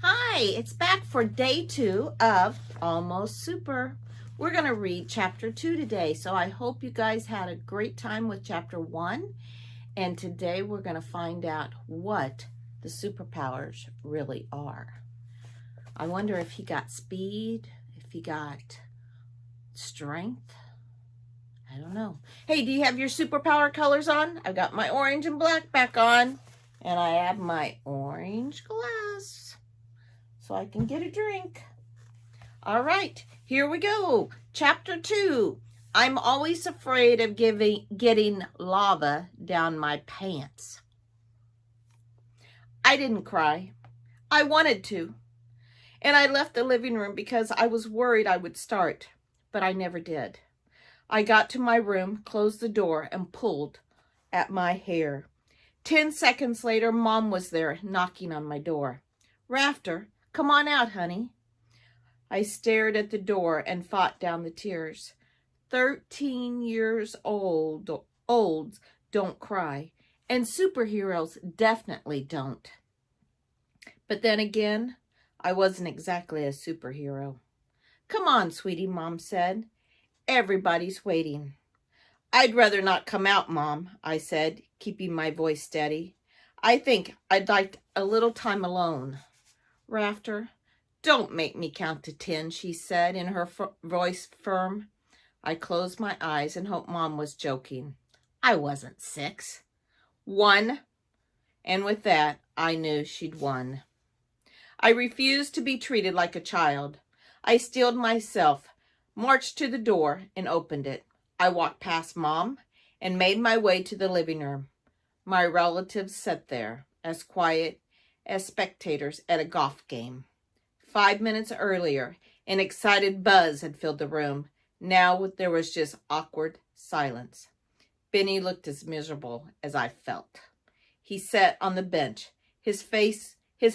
Hi, it's back for day 2 of Almost Super. We're going to read chapter 2 today, so I hope you guys had a great time with chapter 1. And today we're going to find out what the superpowers really are. I wonder if he got speed, if he got strength. I don't know. Hey, do you have your superpower colors on? I've got my orange and black back on, and I have my orange glass so I can get a drink. All right, here we go. Chapter 2. I'm always afraid of getting lava down my pants. I didn't cry. I wanted to. And I left the living room because I was worried I would start, but I never did. I got to my room, closed the door, and pulled at my hair. 10 seconds later, Mom was there knocking on my door. Rafter, come on out, honey. I stared at the door and fought down the tears. 13 years olds don't cry, and superheroes definitely don't. But then again, I wasn't exactly a superhero. Come on, sweetie, Mom said. Everybody's waiting. I'd rather not come out, Mom, I said, keeping my voice steady. I think I'd like a little time alone. Rafter, don't make me count to 10, she said, in her voice firm. I closed my eyes and hoped Mom was joking. I wasn't 6. 1. And with that, I knew she'd won. I refused to be treated like a child. I steeled myself, marched to the door, and opened it. I walked past Mom and made my way to the living room. My relatives sat there, as quiet as spectators at a golf game. 5 minutes earlier, an excited buzz had filled the room. Now there was just awkward silence. Benny looked as miserable as I felt. He sat on the bench, his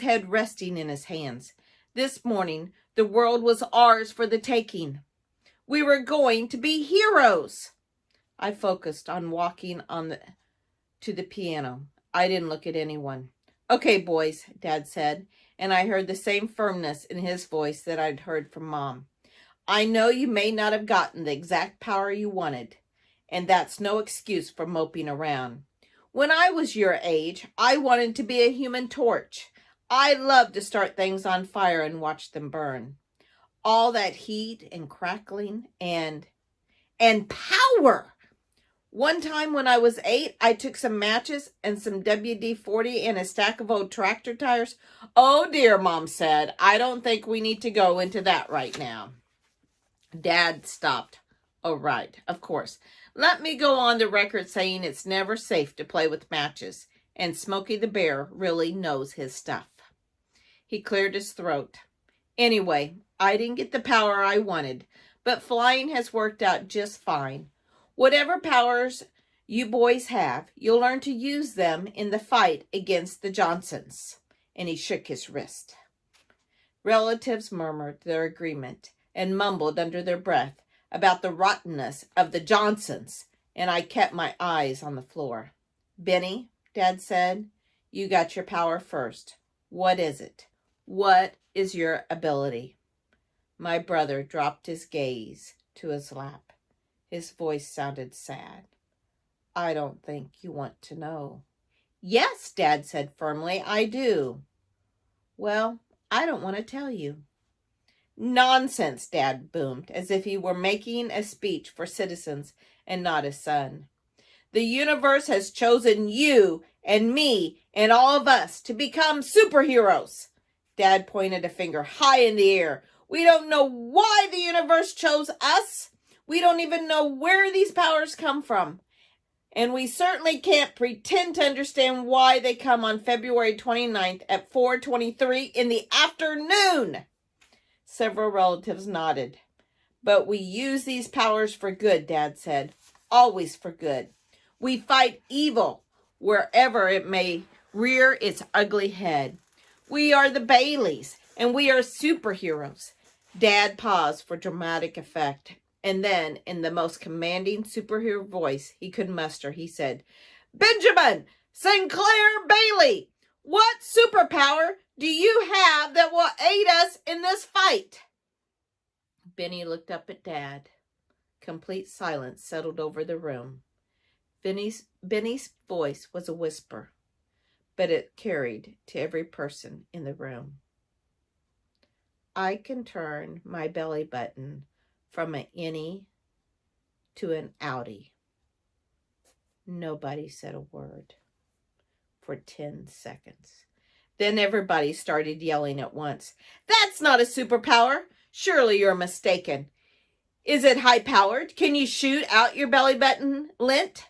head resting in his hands. This morning, the world was ours for the taking. We were going to be heroes. I focused on walking to the piano. I didn't look at anyone. Okay, boys, Dad said, and I heard the same firmness in his voice that I'd heard from Mom. I know you may not have gotten the exact power you wanted, and that's no excuse for moping around. When I was your age, I wanted to be a human torch. I loved to start things on fire and watch them burn. All that heat and crackling and power. One time when I was 8, I took some matches and some WD-40 and a stack of old tractor tires. Oh dear, Mom said. I don't think we need to go into that right now. Dad stopped. Oh, right, of course. Let me go on the record saying it's never safe to play with matches, and Smokey the Bear really knows his stuff. He cleared his throat. Anyway, I didn't get the power I wanted, but flying has worked out just fine. Whatever powers you boys have, you'll learn to use them in the fight against the Johnsons. And he shook his wrist. Relatives murmured their agreement and mumbled under their breath about the rottenness of the Johnsons, and I kept my eyes on the floor. Benny, Dad said, you got your power first. What is it? What is your ability? My brother dropped his gaze to his lap. His voice sounded sad. I don't think you want to know. Yes, Dad said firmly, I do. Well, I don't want to tell you. Nonsense, Dad boomed, as if he were making a speech for citizens and not his son. The universe has chosen you and me and all of us to become superheroes. Dad pointed a finger high in the air. We don't know why the universe chose us. We don't even know where these powers come from. And we certainly can't pretend to understand why they come on February 29th at 4:23 in the afternoon. Several relatives nodded. But we use these powers for good, Dad said. Always for good. We fight evil wherever it may rear its ugly head. We are the Baileys, and we are superheroes. Dad paused for dramatic effect. And then, in the most commanding superhero voice he could muster, he said, Benjamin Sinclair Bailey, what superpower do you have that will aid us in this fight? Benny looked up at Dad. Complete silence settled over the room. Benny's voice was a whisper, but it carried to every person in the room. I can turn my belly button from an innie to an outie. Nobody said a word for 10 seconds. Then everybody started yelling at once. That's not a superpower. Surely you're mistaken. Is it high-powered? Can you shoot out your belly button lint?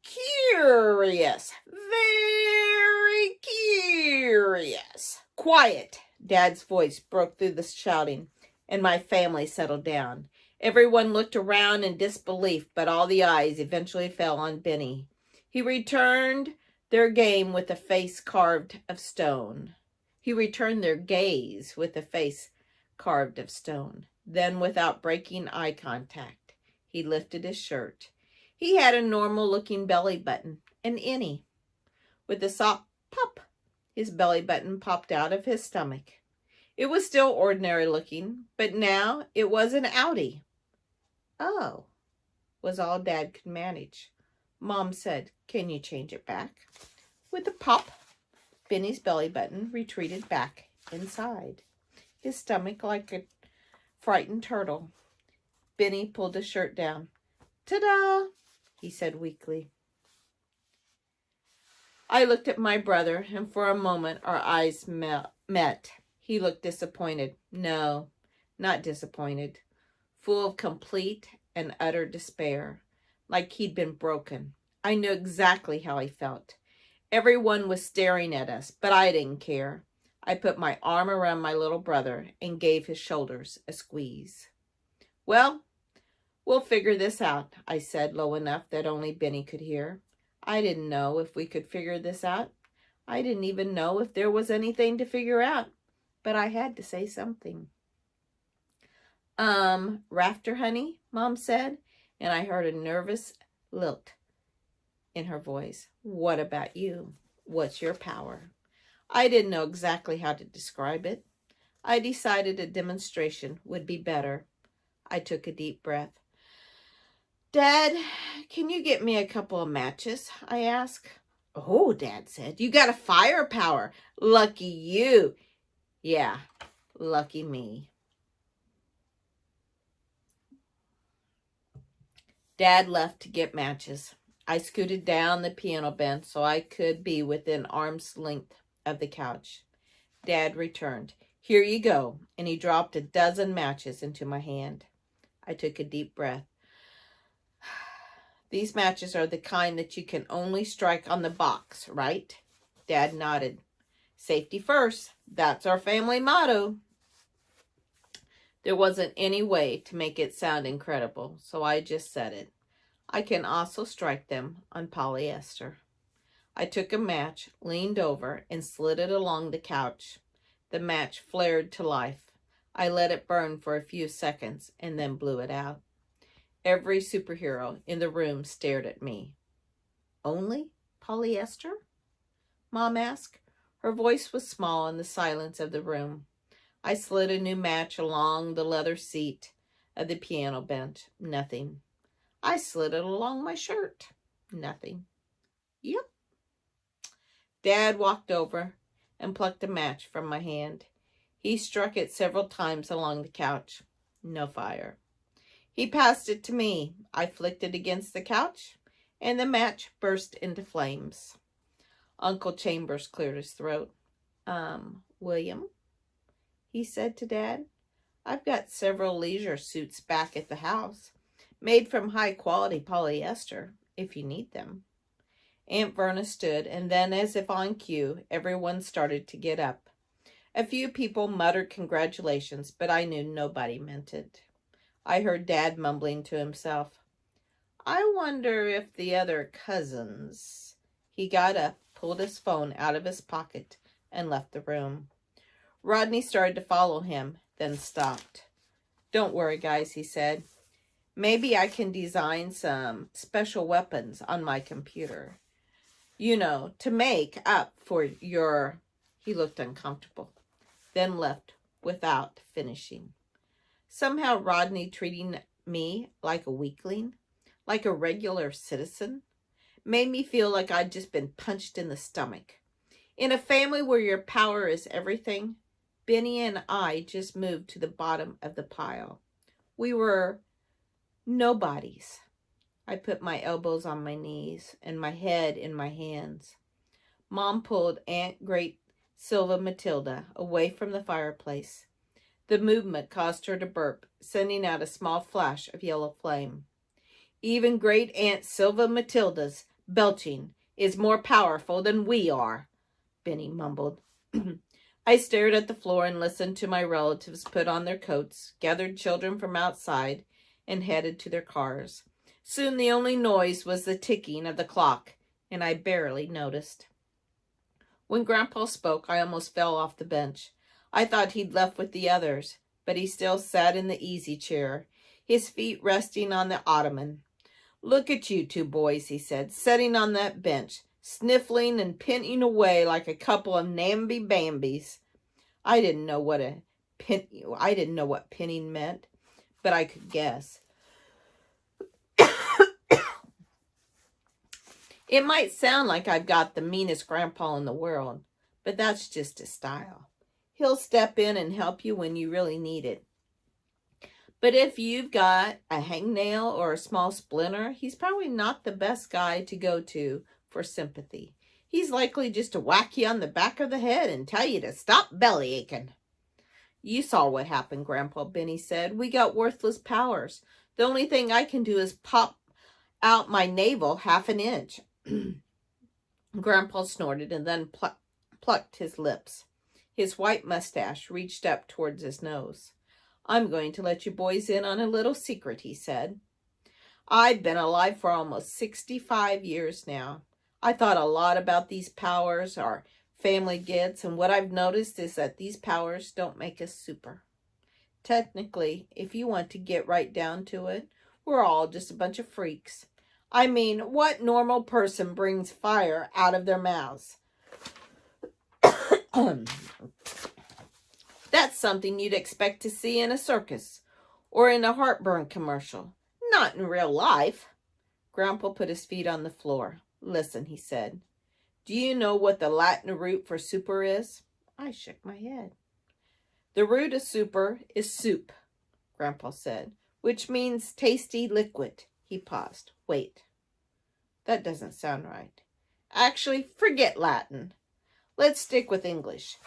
Curious. Very curious. Quiet. Dad's voice broke through the shouting, and my family settled down. Everyone looked around in disbelief, but all the eyes eventually fell on Benny. He returned their game with a face carved of stone. He returned their gaze with a face carved of stone. Then, without breaking eye contact, he lifted his shirt. He had a normal-looking belly button, an innie. With a soft pop, his belly button popped out of his stomach. It was still ordinary-looking, but now it was an outie. Oh, was all Dad could manage. Mom said, can you change it back? With a pop, Benny's belly button retreated back inside, his stomach like a frightened turtle. Benny pulled his shirt down. Ta-da, he said weakly. I looked at my brother, and for a moment our eyes met. He looked disappointed. No, not disappointed. Full of complete and utter despair, like he'd been broken. I knew exactly how he felt. Everyone was staring at us, but I didn't care. I put my arm around my little brother and gave his shoulders a squeeze. Well, we'll figure this out, I said low enough that only Benny could hear. I didn't know if we could figure this out. I didn't even know if there was anything to figure out, but I had to say something. Rafter, honey, Mom said, and I heard a nervous lilt in her voice. What about you? What's your power? I didn't know exactly how to describe it. I decided a demonstration would be better. I took a deep breath. Dad, can you get me a couple of matches? I asked. Oh, Dad said, you got a firepower. Lucky you. Yeah, lucky me. Dad left to get matches. I scooted down the piano bench so I could be within arm's length of the couch. Dad returned. Here you go. And he dropped a dozen matches into my hand. I took a deep breath. These matches are the kind that you can only strike on the box, right? Dad nodded. Safety first. That's our family motto. There wasn't any way to make it sound incredible, so I just said it. I can also strike them on polyester. I took a match, leaned over, and slid it along the couch. The match flared to life. I let it burn for a few seconds and then blew it out. Every superhero in the room stared at me. Only polyester? Mom asked. Her voice was small in the silence of the room. I slid a new match along the leather seat of the piano bench. Nothing. I slid it along my shirt. Nothing. Yep. Dad walked over and plucked a match from my hand. He struck it several times along the couch. No fire. He passed it to me. I flicked it against the couch, and the match burst into flames. Uncle Chambers cleared his throat. William, he said to Dad, I've got several leisure suits back at the house, made from high-quality polyester, if you need them. Aunt Verna stood, and then, as if on cue, everyone started to get up. A few people muttered congratulations, but I knew nobody meant it. I heard Dad mumbling to himself, I wonder if the other cousins... He got up, pulled his phone out of his pocket, and left the room. Rodney started to follow him, then stopped. Don't worry, guys, he said. Maybe I can design some special weapons on my computer. You know, to make up for your... He looked uncomfortable, then left without finishing. Somehow Rodney treating me like a weakling, like a regular citizen, made me feel like I'd just been punched in the stomach. In a family where your power is everything, Benny and I just moved to the bottom of the pile. We were nobodies. I put my elbows on my knees and my head in my hands. Mom pulled Aunt Great Silva Matilda away from the fireplace. The movement caused her to burp, sending out a small flash of yellow flame. Even Great Aunt Silva Matilda's belching is more powerful than we are, Benny mumbled. I stared at the floor and listened to my relatives put on their coats, gathered children from outside, and headed to their cars. Soon the only noise was the ticking of the clock, and I barely noticed. When Grandpa spoke, I almost fell off the bench. I thought he'd left with the others, but he still sat in the easy chair, his feet resting on the ottoman. Look at you two boys, he said, sitting on that bench, sniffling and pinning away like a couple of namby-bambies. I didn't know what pinning meant, but I could guess. It might sound like I've got the meanest grandpa in the world, but that's just his style. He'll step in and help you when you really need it. But if you've got a hangnail or a small splinter, he's probably not the best guy to go to for sympathy. He's likely just to whack you on the back of the head and tell you to stop belly aching. You saw what happened, Grandpa Benny said. We got worthless powers. The only thing I can do is pop out my navel half an inch. Grandpa snorted and then plucked his lips. His white mustache reached up towards his nose. I'm going to let you boys in on a little secret, he said. I've been alive for almost 65 years now. I thought a lot about these powers our family gets, and what I've noticed is that these powers don't make us super. Technically, if you want to get right down to it, we're all just a bunch of freaks. I mean, what normal person brings fire out of their mouths? That's something you'd expect to see in a circus or in a heartburn commercial. Not in real life. Grandpa put his feet on the floor. Listen, he said. Do you know what the Latin root for super is? I shook my head. The root of super is soup, Grandpa said, which means tasty liquid. He paused. Wait. That doesn't sound right. Actually, forget Latin. Let's stick with English.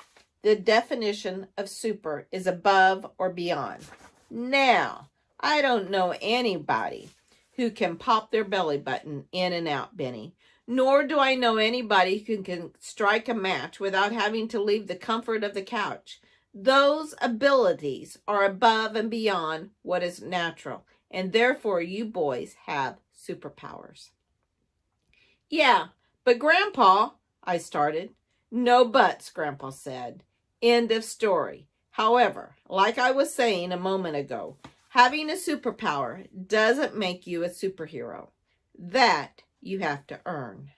The definition of super is above or beyond. Now, I don't know anybody who can pop their belly button in and out, Benny. Nor do I know anybody who can strike a match without having to leave the comfort of the couch. Those abilities are above and beyond what is natural, and therefore you boys have superpowers. Yeah, but Grandpa, I started. No buts, Grandpa said. End of story. However, like I was saying a moment ago, having a superpower doesn't make you a superhero. That you have to earn.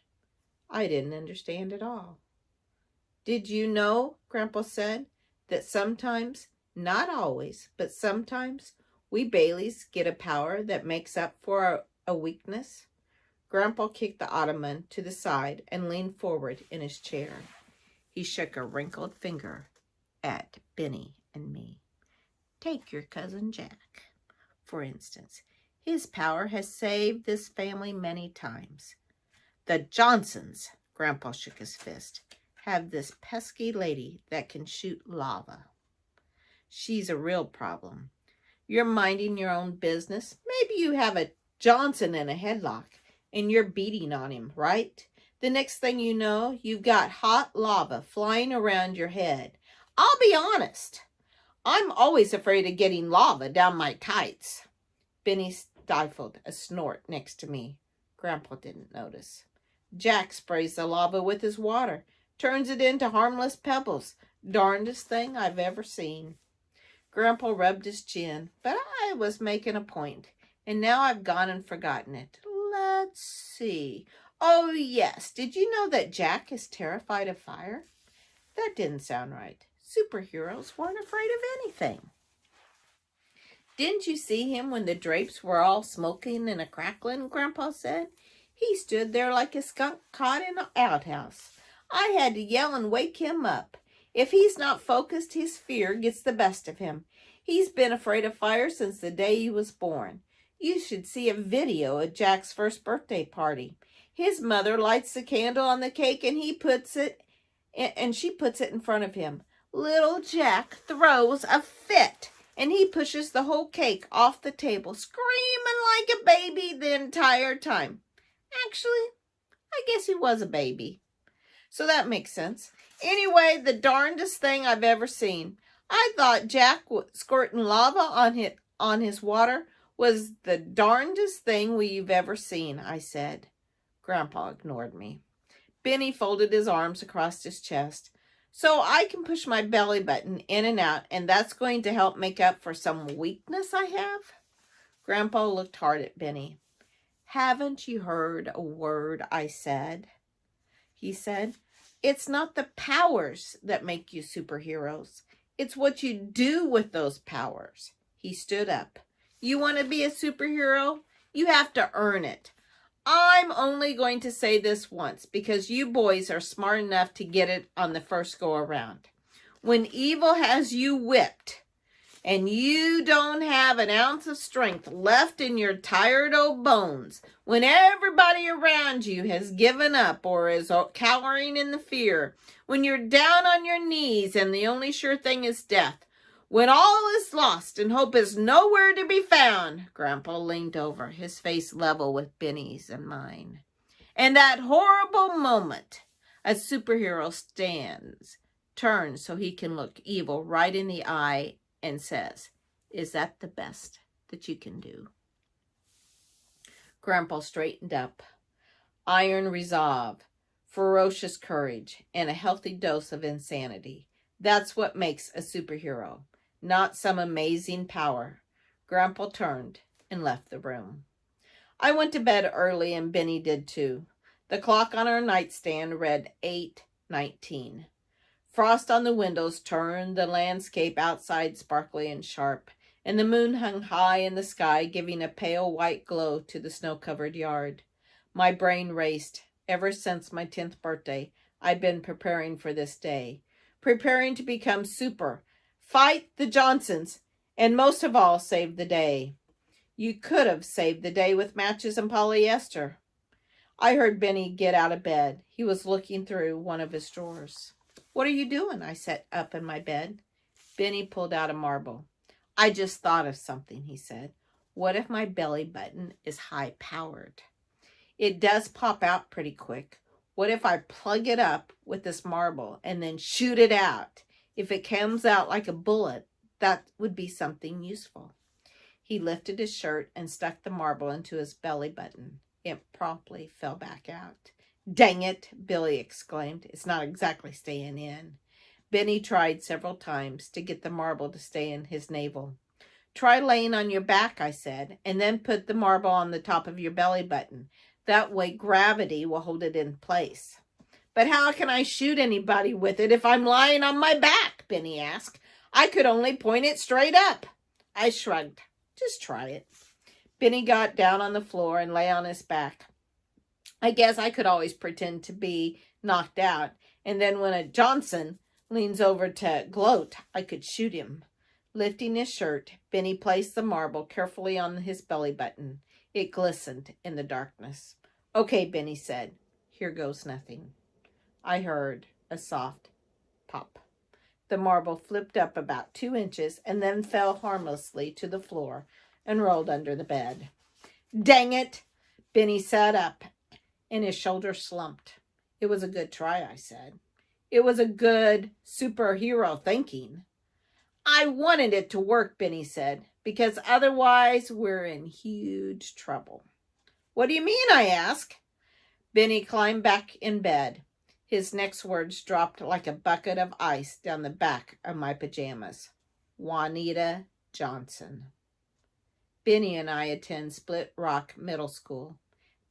I didn't understand at all. Did you know, Grandpa said, that sometimes, not always, but sometimes, we Baileys get a power that makes up for a weakness? Grandpa kicked the ottoman to the side and leaned forward in his chair. He shook a wrinkled finger at Benny and me. Take your cousin Jack, for instance. His power has saved this family many times. The Johnsons, Grandpa shook his fist, have this pesky lady that can shoot lava. She's a real problem. You're minding your own business. Maybe you have a Johnson in a headlock and you're beating on him, right? The next thing you know, you've got hot lava flying around your head. I'll be honest. I'm always afraid of getting lava down my tights. Benny stifled a snort next to me. Grandpa didn't notice. Jack sprays the lava with his water, turns it into harmless pebbles. Darndest thing I've ever seen. Grandpa rubbed his chin, but I was making a point, and now I've gone and forgotten it. Let's see. Oh, yes. Did you know that Jack is terrified of fire? That didn't sound right. Superheroes weren't afraid of anything. Didn't you see him when the drapes were all smoking and a-crackling, Grandpa said. He stood there like a skunk caught in an outhouse. I had to yell and wake him up. If he's not focused, his fear gets the best of him. He's been afraid of fire since the day he was born. You should see a video of Jack's first birthday party. His mother lights the candle on the cake and she puts it in front of him. Little Jack throws a fit and he pushes the whole cake off the table, screaming like a baby the entire time. Actually, I guess he was a baby. So that makes sense. Anyway, the darndest thing I've ever seen. I thought Jack squirting lava on his water was the darndest thing we've ever seen, I said. Grandpa ignored me. Benny folded his arms across his chest. So I can push my belly button in and out, and that's going to help make up for some weakness I have? Grandpa looked hard at Benny. Haven't you heard a word I said? He said, it's not the powers that make you superheroes. It's what you do with those powers. He stood up. You want to be a superhero? You have to earn it. I'm only going to say this once because you boys are smart enough to get it on the first go around. When evil has you whipped and you don't have an ounce of strength left in your tired old bones, when everybody around you has given up or is cowering in the fear, when you're down on your knees and the only sure thing is death, when all is lost and hope is nowhere to be found, Grandpa leaned over, his face level with Benny's and mine. And that horrible moment, a superhero turns so he can look evil right in the eye and says, is that the best that you can do? Grandpa straightened up. Iron resolve, ferocious courage, and a healthy dose of insanity. That's what makes a superhero. Not some amazing power. Grandpa turned and left the room. I went to bed early and Benny did too. The clock on our nightstand read 8:19. Frost on the windows turned the landscape outside sparkly and sharp, and the moon hung high in the sky, giving a pale white glow to the snow-covered yard. My brain raced. Ever since my 10th birthday, I'd been preparing for this day, preparing to become super, fight the Johnsons, and most of all, save the day. You could have saved the day with matches and polyester. I heard Benny get out of bed. He was looking through one of his drawers. What are you doing? I sat up in my bed. Benny pulled out a marble. I just thought of something, he said. What if my belly button is high-powered? It does pop out pretty quick. What if I plug it up with this marble and then shoot it out? If it comes out like a bullet, that would be something useful. He lifted his shirt and stuck the marble into his belly button. It promptly fell back out. Dang it, Billy exclaimed. It's not exactly staying in. Benny tried several times to get the marble to stay in his navel. Try laying on your back, I said, and then put the marble on the top of your belly button. That way gravity will hold it in place. But how can I shoot anybody with it if I'm lying on my back? Benny asked. I could only point it straight up. I shrugged. Just try it. Benny got down on the floor and lay on his back. I guess I could always pretend to be knocked out, and then when a Johnson leans over to gloat, I could shoot him. Lifting his shirt, Benny placed the marble carefully on his belly button. It glistened in the darkness. Okay, Benny said. Here goes nothing. I heard a soft pop. The marble flipped up about 2 inches and then fell harmlessly to the floor and rolled under the bed. Dang it! Benny sat up and his shoulders slumped. It was a good try, I said. It was a good superhero thinking. I wanted it to work, Benny said, because otherwise we're in huge trouble. What do you mean? I asked. Benny climbed back in bed. His next words dropped like a bucket of ice down the back of my pajamas. Juanita Johnson. Benny and I attend Split Rock Middle School.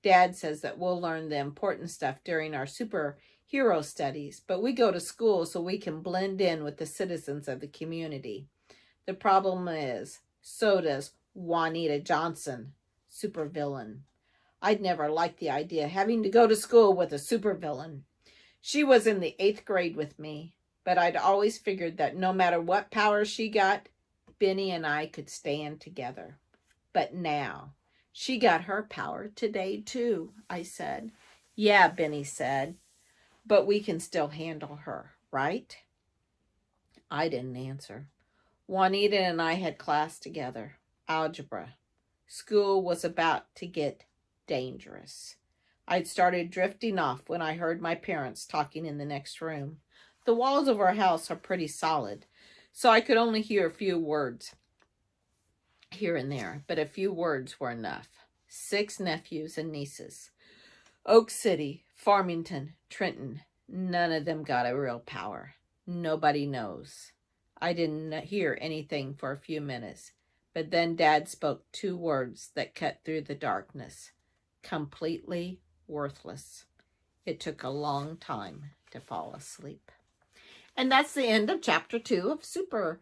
Dad says that we'll learn the important stuff during our superhero studies, but we go to school so we can blend in with the citizens of the community. The problem is, so does Juanita Johnson, supervillain. I'd never liked the idea of having to go to school with a supervillain. She was in the 8th grade with me, but I'd always figured that no matter what power she got, Benny and I could stand together. But now, she got her power today too, I said. Yeah, Benny said, but we can still handle her, right? I didn't answer. Juanita and I had class together, algebra. School was about to get dangerous. I'd started drifting off when I heard my parents talking in the next room. The walls of our house are pretty solid, so I could only hear a few words here and there, but a few words were enough. 6 nephews and nieces. Oak City, Farmington, Trenton. None of them got a real power. Nobody knows. I didn't hear anything for a few minutes, but then Dad spoke 2 words that cut through the darkness. Completely worthless. It took a long time to fall asleep. And that's the end of chapter 2 of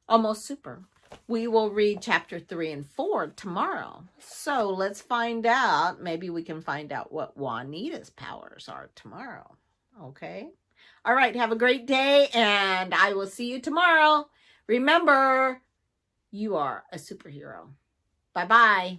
Almost Super. We will read chapter 3 and 4 tomorrow. So let's find out. Maybe we can find out what Juanita's powers are tomorrow. Okay? All right, have a great day, and I will see you tomorrow. Remember, you are a superhero. Bye-bye.